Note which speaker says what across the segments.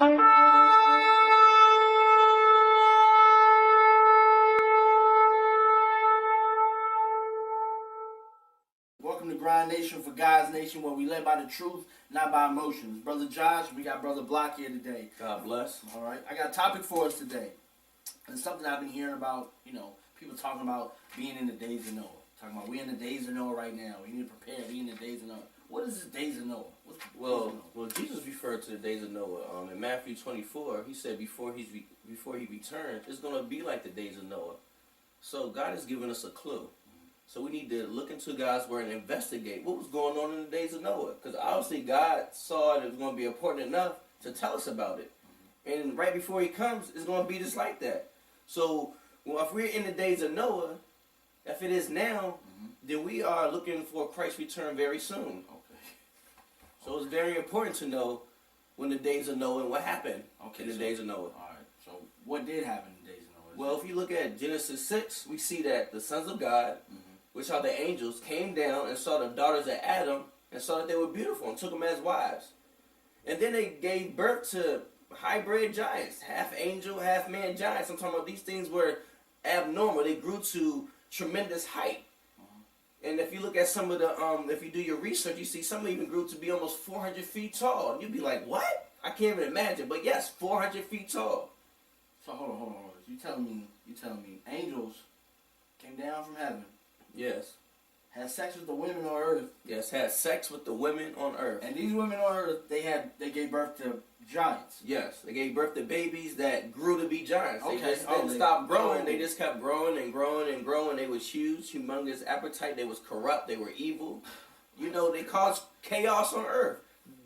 Speaker 1: Welcome to Grind Nation for God's Nation, where we live by the truth, not by emotions. Brother Josh, we got Brother Block here today.
Speaker 2: God bless.
Speaker 1: All right, I got a topic for us today. It's something I've been hearing about, people talking about being in the days of Noah. Talking about we in the days of Noah right now. We need to prepare, we in the days of Noah. What is the days of Noah?
Speaker 2: Well, Jesus referred to the days of Noah. In Matthew 24, he said before he returns, it's going to be like the days of Noah. So God has given us a clue. So we need to look into God's word and investigate what was going on in the days of Noah. Because obviously God saw it was going to be important enough to tell us about it. And right before he comes, it's going to be just like that. So if we're in the days of Noah, if it is now, then we are looking for Christ's return very soon.
Speaker 1: Okay.
Speaker 2: So it's very important to know when the days of Noah and what happened in the days of Noah.
Speaker 1: All right. So what did happen in the days of Noah?
Speaker 2: Well, if you look at Genesis 6, we see that the sons of God, which are the angels, came down and saw the daughters of Adam and saw that they were beautiful and took them as wives. And then they gave birth to hybrid giants, half angel, half man giants. I'm talking about these things were abnormal. They grew to tremendous height. And if you look at some of the, if you do your research, you see some even grew to be almost 400 feet tall. You'd be like, what? I can't even imagine. But yes, 400 feet tall.
Speaker 1: So hold on. You telling me angels came down from heaven?
Speaker 2: Yes.
Speaker 1: Had sex with the women on earth.
Speaker 2: Yes, had sex with the women on earth.
Speaker 1: And these women on earth, they gave birth to giants.
Speaker 2: Yes, they gave birth to babies that grew to be giants.
Speaker 1: Okay.
Speaker 2: They just didn't stop growing. They just kept growing and growing and growing. They was huge, humongous appetite. They was corrupt. They were evil. They caused chaos on earth.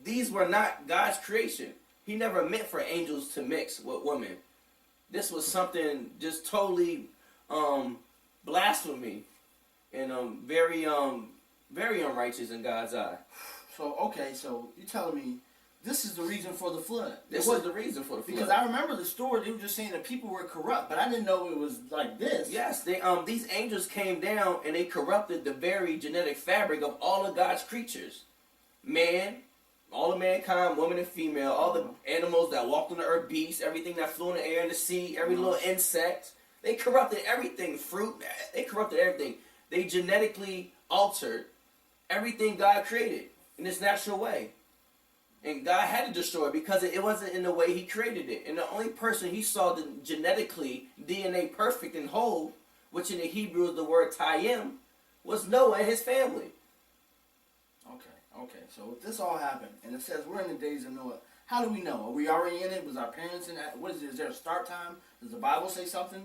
Speaker 2: These were not God's creation. He never meant for angels to mix with women. This was something just totally blasphemy and very unrighteous in God's eye.
Speaker 1: So you're telling me this is the reason for the flood?
Speaker 2: This was the reason for the flood.
Speaker 1: Because I remember the story. They were just saying that people were corrupt, but I didn't know it was like this.
Speaker 2: Yes, these angels came down and they corrupted the very genetic fabric of all of God's creatures. Man, all of mankind, woman and female, all the animals that walked on the earth, beasts, everything that flew in the air and the sea, every little insect. They corrupted everything, fruit. They corrupted everything. They genetically altered everything God created in its natural way. And God had to destroy it because it wasn't in the way he created it. And the only person he saw the genetically DNA perfect and whole, which in the Hebrew is the word Tayim, was Noah and his family.
Speaker 1: Okay. So if this all happened, and it says we're in the days of Noah, how do we know? Are we already in it? Was our parents in that? What is it? Is there a start time? Does the Bible say something?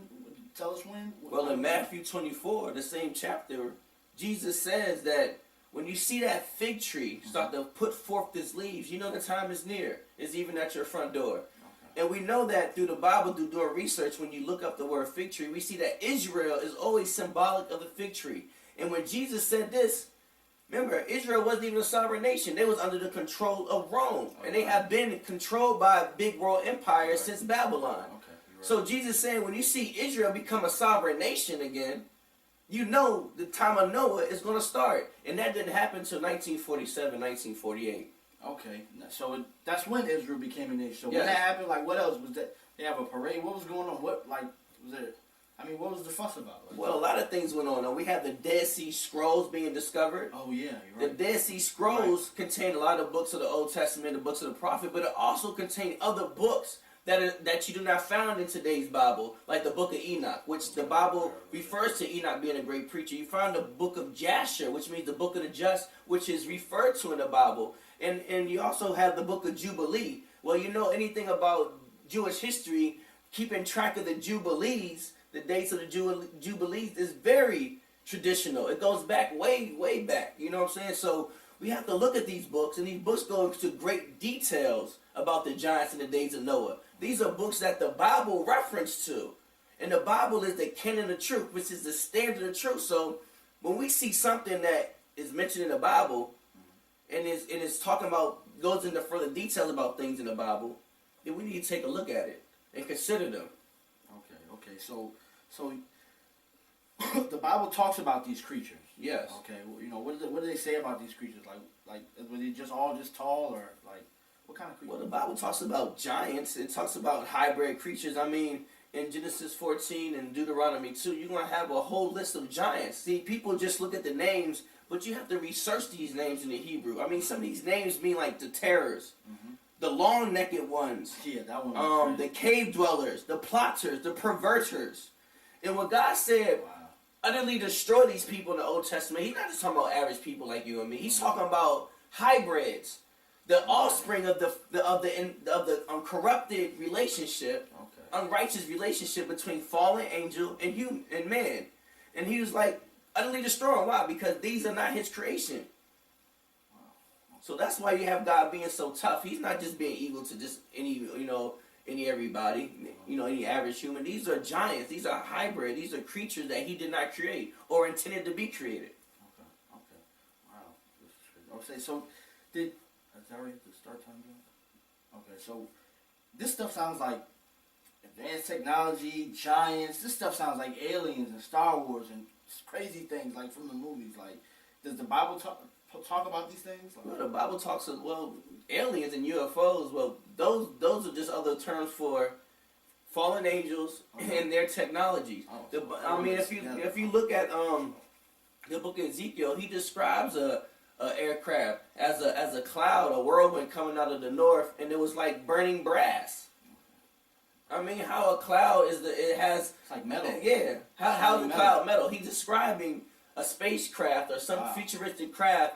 Speaker 1: Tell us when?
Speaker 2: Well, in Matthew 24, the same chapter, Jesus says that when you see that fig tree start to put forth its leaves, you know the time is near. It's even at your front door. Okay. And we know that through the Bible, through doing research, when you look up the word fig tree, we see that Israel is always symbolic of the fig tree. And when Jesus said this, remember, Israel wasn't even a sovereign nation. They was under the control of Rome. And they have been controlled by a big world empire since Babylon. So Jesus saying when you see Israel become a sovereign nation again, you know the time of Noah is going to start. And that didn't happen until 1947, 1948.
Speaker 1: Okay. So that's when Israel became a nation. So
Speaker 2: yes.
Speaker 1: When that happened, like what else? Was that they have a parade? What was going on? What was the fuss about?
Speaker 2: Well, a lot of things went on. We have the Dead Sea Scrolls being discovered.
Speaker 1: Oh, yeah, you're right.
Speaker 2: The Dead Sea Scrolls contain a lot of books of the Old Testament, the books of the prophet, but it also contain other books that you do not find in today's Bible, like the book of Enoch, which the Bible refers to Enoch being a great preacher. You find the book of Jasher, which means the book of the just, which is referred to in the Bible. And you also have the book of Jubilee. Well, you know anything about Jewish history, keeping track of the Jubilees, the dates of the Jubilees is very traditional. It goes back way, way back. You know what I'm saying? So we have to look at these books, and these books go into great details about the giants in the days of Noah. These are books that the Bible referenced to. And the Bible is the canon of truth, which is the standard of truth. So when we see something that is mentioned in the Bible and is talking about, goes into further details about things in the Bible, then we need to take a look at it and consider them.
Speaker 1: Okay. So the Bible talks about these creatures.
Speaker 2: Yes.
Speaker 1: Okay. What do they say about these creatures? Like were they all just tall, or like What kind of creatures?
Speaker 2: Well, the Bible talks about giants. It talks about hybrid creatures. I mean, in Genesis 14 and Deuteronomy 2, you're going to have a whole list of giants. See, people just look at the names, but you have to research these names in the Hebrew. I mean, some of these names mean like the terrors, the long-necked ones,
Speaker 1: Yeah, that one.
Speaker 2: the cave dwellers, the plotters, the perverters. And what God said, utterly destroy these people in the Old Testament, he's not just talking about average people like you and me. He's talking about hybrids, the offspring of the corrupted relationship, unrighteous relationship between fallen angel and man. And he was like, utterly destroy him. Why? Because these are not his creation. So that's why you have God being so tough. He's not just being evil to just any everybody, any average human. These are giants. These are hybrid. These are creatures that he did not create or intended to be created.
Speaker 1: Okay. Wow. Okay, so is that already the start time? Okay, so this stuff sounds like advanced technology, giants. This stuff sounds like aliens and Star Wars and crazy things like from the movies. Like, does the Bible talk about these things? Like,
Speaker 2: well, the Bible talks of, aliens and UFOs. Well, those are just other terms for fallen angels and their technologies. I mean, if you look at the book of Ezekiel, he describes a aircraft as a cloud, a whirlwind coming out of the north, and it was like burning brass. I mean, how a cloud it's
Speaker 1: like metal.
Speaker 2: Yeah. How is the cloud metal? He's describing a spacecraft or some futuristic craft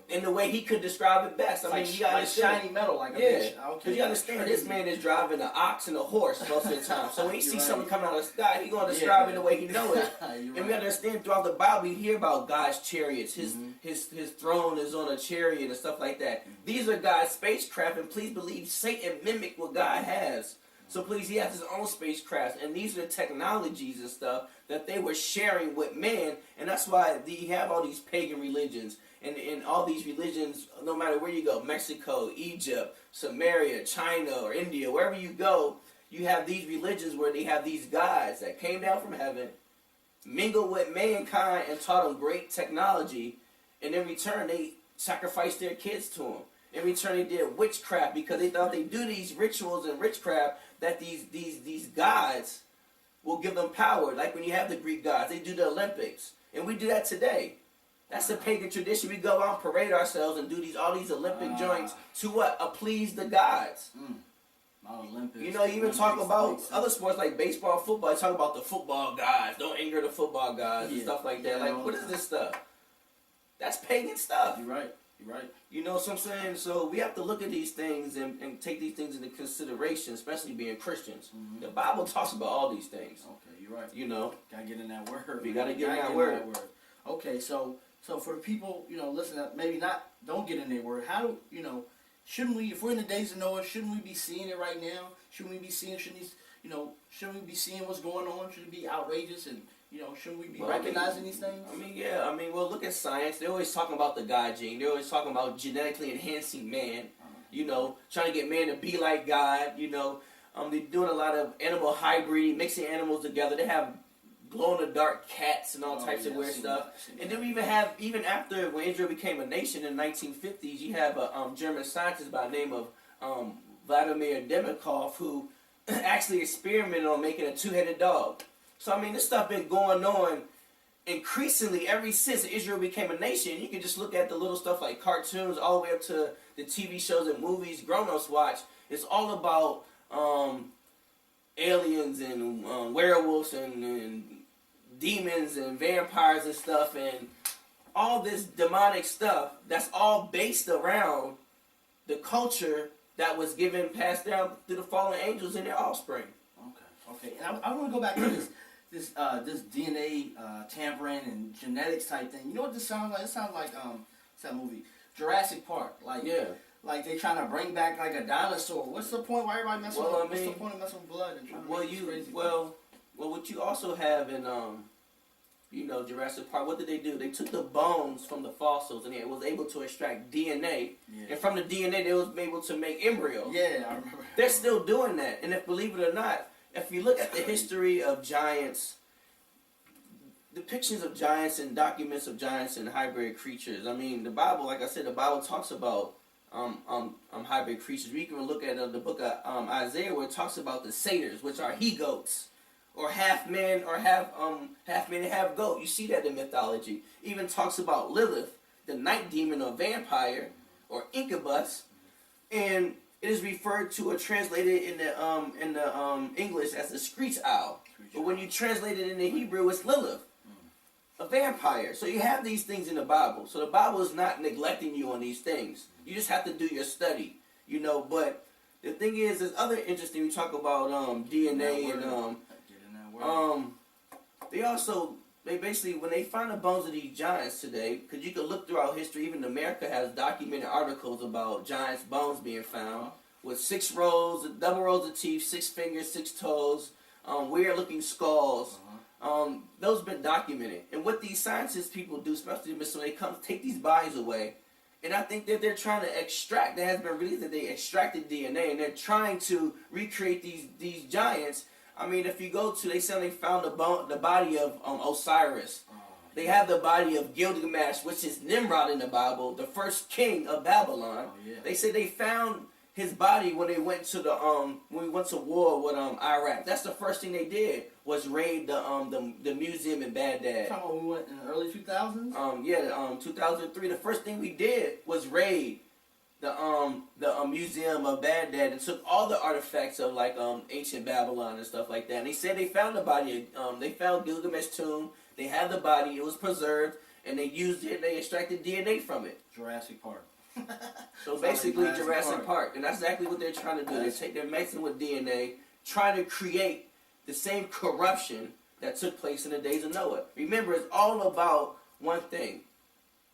Speaker 2: in the way he could describe it best. I mean, you gotta understand.
Speaker 1: Shiny metal, like
Speaker 2: Because you understand, this man is driving an ox and a horse most of the time. So when he sees something coming out of the sky, he's going to describe it the way he knows it. And we understand throughout the Bible, you hear about God's chariots. His throne is on a chariot and stuff like that. These are God's spacecraft, and please believe Satan mimicked what God has. So please, he has his own spacecraft, and these are the technologies and stuff that they were sharing with man, and that's why you have all these pagan religions, and all these religions, no matter where you go, Mexico, Egypt, Samaria, China, or India, wherever you go, you have these religions where they have these gods that came down from heaven, mingled with mankind, and taught them great technology, and in return, they sacrificed their kids to them. In return, they did witchcraft because they thought they do these rituals and witchcraft that these gods will give them power. Like when you have the Greek gods, they do the Olympics, and we do that today. That's the pagan tradition. We go out and parade ourselves and do all these Olympic joints to what? Please the gods.
Speaker 1: Olympics,
Speaker 2: you even talk about other sports like baseball, football. You talk about the football gods. Don't anger the football gods and stuff like that. Like, what is this stuff? That's pagan stuff.
Speaker 1: You're right.
Speaker 2: You know what I'm saying? So we have to look at these things and take these things into consideration, especially being Christians. The Bible talks about all these things.
Speaker 1: Okay, you're right.
Speaker 2: Gotta
Speaker 1: get in that word.
Speaker 2: We gotta get in that word.
Speaker 1: Okay, so for the people, listen, maybe don't get in their word. How do, shouldn't we, if we're in the days of Noah, shouldn't we be seeing it right now? Shouldn't we be seeing, shouldn't we be seeing what's going on? Should it be outrageous and, shouldn't we be recognizing these things?
Speaker 2: Well, look at science. They're always talking about the God gene. They're always talking about genetically enhancing man, trying to get man to be like God, They're doing a lot of animal hybriding, mixing animals together. They have glow-in-the-dark cats and all types of weird stuff. And then we even after when Israel became a nation in the 1950s, you have a German scientist by the name of Vladimir Demikov who actually experimented on making a two-headed dog. So, this stuff been going on increasingly ever since Israel became a nation. You can just look at the little stuff like cartoons all the way up to the TV shows and movies grown-ups watch. It's all about aliens and werewolves and demons and vampires and stuff and all this demonic stuff that's all based around the culture that was passed down through the fallen angels and their offspring.
Speaker 1: Okay. And I want to go back to this DNA tampering and genetics type thing. You know what this sounds like? It sounds like what's that movie? Jurassic Park. Like they trying to bring back like a dinosaur. What's the point? Why everybody messing with? What's the point of messing with blood and trying to make this crazy?
Speaker 2: What you also have in Jurassic Park. What did they do? They took the bones from the fossils and it was able to extract DNA. And from the DNA, they was able to make embryos.
Speaker 1: Yeah, I remember.
Speaker 2: They're still doing that. And believe it or not, if you look at the history of giants, depictions of giants and documents of giants and hybrid creatures, the Bible, like I said, the Bible talks about hybrid creatures. We can look at the book of Isaiah where it talks about the satyrs, which are he goats, or half man or half man and half goat. You see that in mythology. Even talks about Lilith, the night demon or vampire or incubus, and it is referred to or translated in the English as the screech owl. But when you translate it into Hebrew, it's Lilith, a vampire. So you have these things in the Bible. So the Bible is not neglecting you on these things. You just have to do your study, you know. But the thing is, there's other interesting. We talk about DNA and they basically, when they find the bones of these giants today, because you can look throughout history, even America has documented articles about giants' bones being found with 6 rows, double rows of teeth, 6 fingers, 6 toes, weird-looking skulls. Those have been documented. And what these scientists people do, especially when they come take these bodies away, and I think that they're trying to extract, there has been released that they extracted DNA, and they're trying to recreate these giants. I mean, if you go to, they say they found the body of Osiris. They have the body of Gilgamesh, which is Nimrod in the Bible, the first king of Babylon. They said they found his body when they went to when we went to war with Iraq. That's the first thing they did, was raid the museum in Baghdad.
Speaker 1: Talking about when we went in the early 2000s?
Speaker 2: 2003. The first thing we did was raid the museum of Baghdad and took all the artifacts of like ancient Babylon and stuff like that. And they said they found the body. They found Gilgamesh tomb. They had the body. It was preserved, and they used it. They extracted DNA from it.
Speaker 1: Jurassic Park.
Speaker 2: So basically, Jurassic Park, and that's exactly what they're trying to do. They're mixing with DNA, trying to create the same corruption that took place in the days of Noah. Remember, it's all about one thing: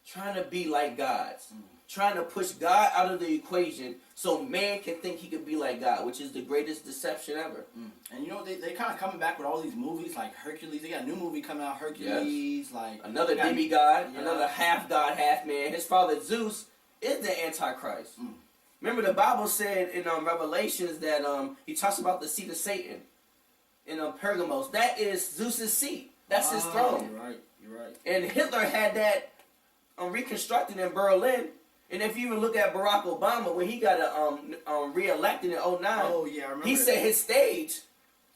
Speaker 2: trying to be like gods. Trying to push God out of the equation so man can think he can be like God, which is the greatest deception ever.
Speaker 1: And you know, they kind of coming back with all these movies like Hercules. They got a new movie coming out, Hercules. Like
Speaker 2: another demigod, another half god, half man. His father Zeus is the Antichrist. Remember, the Bible said in Revelations that he talks about the seat of Satan in Pergamos. That is Zeus's seat. That's his throne.
Speaker 1: You're right.
Speaker 2: And Hitler had that reconstructed in Berlin. And if you even look at Barack Obama, when he got re-elected in 2009,
Speaker 1: I remember
Speaker 2: he set his stage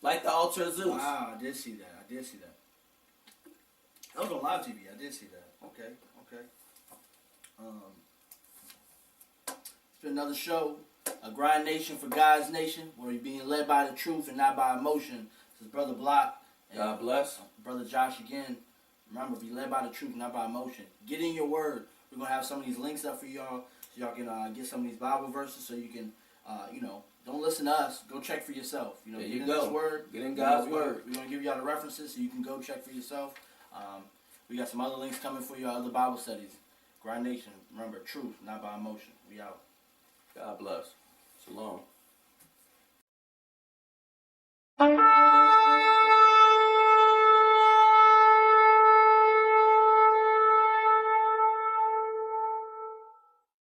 Speaker 2: like the altar of Zeus.
Speaker 1: Wow, I did see that. That was on live TV. I did see that. Okay. It's been another show, A Grind Nation for God's Nation, where you're being led by the truth and not by emotion. This is Brother Block. And
Speaker 2: God bless.
Speaker 1: Brother Josh again. Remember, be led by the truth, not by emotion. Get in your word. We're going to have some of these links up for y'all so y'all can get some of these Bible verses so you can, don't listen to us. Go check for yourself.
Speaker 2: There
Speaker 1: get
Speaker 2: you
Speaker 1: in
Speaker 2: go.
Speaker 1: this word.
Speaker 2: Get in God's word.
Speaker 1: We're going to give y'all the references so you can go check for yourself. We got some other links coming for you, other Bible studies. Grind Nation, remember, truth, not by emotion. We out.
Speaker 2: God bless. Shalom.